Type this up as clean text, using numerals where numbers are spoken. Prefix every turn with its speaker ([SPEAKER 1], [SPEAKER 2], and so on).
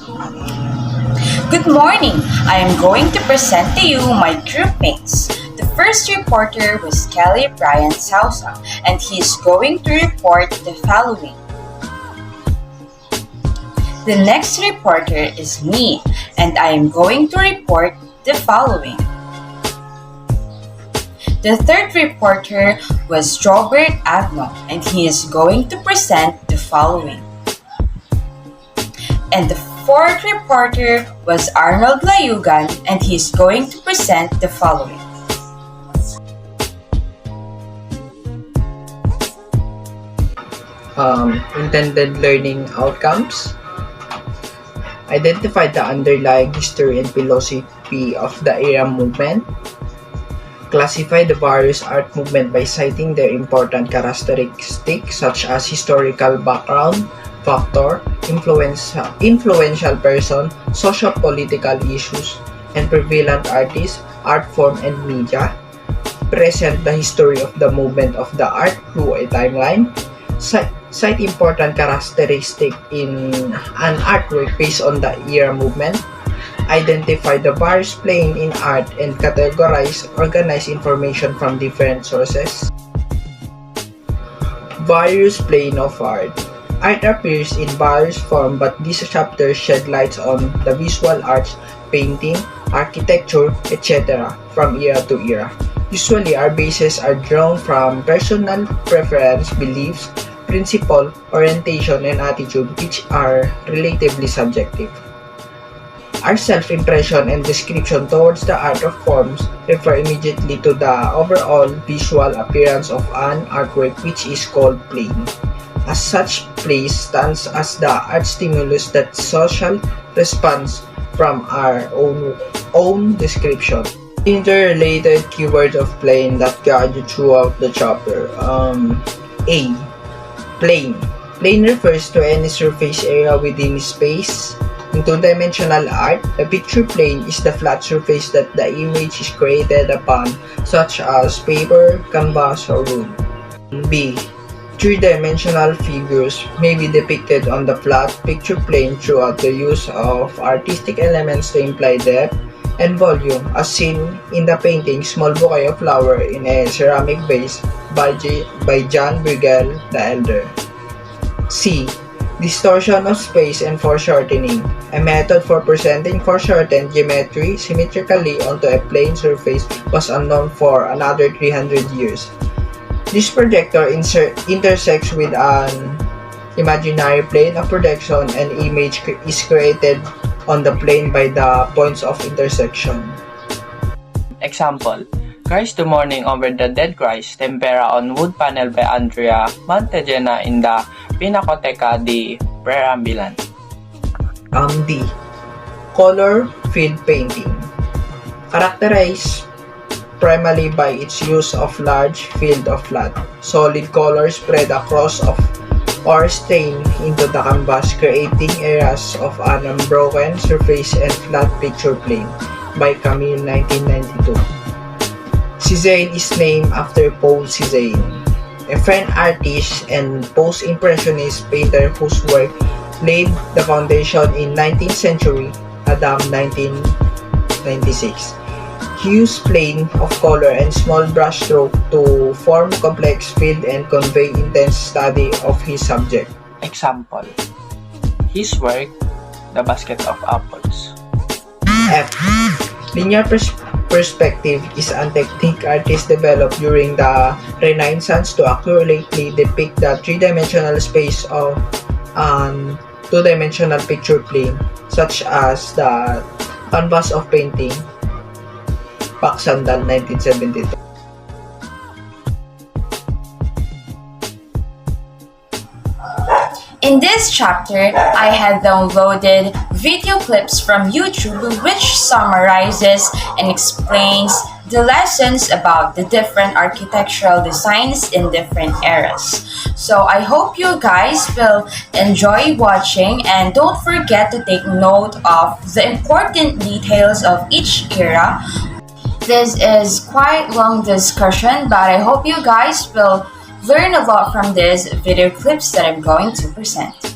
[SPEAKER 1] Good morning! I am going to present to you my groupmates. The first reporter was Kelly Brian Sousa, and he is going to report the following. The next reporter is me, and I am going to report the following. The third reporter was Robert Agno, and he is going to present the following. And the fourth reporter was Arnold Layugan, and he is going to present the following.
[SPEAKER 2] Intended learning outcomes. Identify the underlying history and philosophy of the era movement. Classify the various art movement by citing their important characteristics such as historical background, factor, influential person, socio-political issues, and prevalent artists, art form, and media. Present the history of the movement of the art through a timeline. Cite important characteristics in an artwork based on the era movement. Identify the various plane in art and organize information from different sources. Various plane of art. Art appears in various forms, but this chapter shed light on the visual arts, painting, architecture, etc. from era to era. Usually, our bases are drawn from personal preference, beliefs, principle, orientation, and attitude, which are relatively subjective. Our self-impression and description towards the art of forms refer immediately to the overall visual appearance of an artwork, which is called plane. As such, place stands as the art stimulus that social response from our own description. Interrelated keywords of plane that guide you throughout the chapter. A. Plane. Plane refers to any surface area within space. In two-dimensional art, the picture plane is the flat surface that the image is created upon, such as paper, canvas, or wood. B. Three-dimensional figures may be depicted on the flat picture plane throughout the use of artistic elements to imply depth and volume, as seen in the painting Small Bouquet of Flowers in a Ceramic Vase by John Bruegel the Elder. C. Distortion of space and foreshortening, a method for presenting foreshortened geometry symmetrically onto a plane surface, was unknown for another 300 years. This projector intersects with an imaginary plane of projection, and image is created on the plane by the points of intersection.
[SPEAKER 3] Example: Christ the Mourning over the Dead Christ, tempera on wood panel by Andrea Montagena in the Pinacoteca di Perambilan.
[SPEAKER 2] D. Color field painting, characterized primarily by its use of large field of flat, solid color spread across or stained into the canvas, creating areas of an unbroken surface and flat picture plane by Camille 1992. Cézanne is named after Paul Cézanne, a French artist and post-impressionist painter whose work laid the foundation in 19th century, Adam 1996. He used plane of color and small brushstroke to form complex field and convey intense study of his subject.
[SPEAKER 3] Example: his work, The Basket of Apples.
[SPEAKER 2] F. Linear perspective is a technique artists developed during the Renaissance to accurately depict the three-dimensional space of an two-dimensional picture plane, such as the canvas of painting Paksandal 1972.
[SPEAKER 1] In this chapter, I have downloaded video clips from YouTube which summarizes and explains the lessons about the different architectural designs in different eras. So I hope you guys will enjoy watching, and don't forget to take note of the important details of each era. This is quite long discussion, but I hope you guys will learn a lot from these video clips that I'm going to present.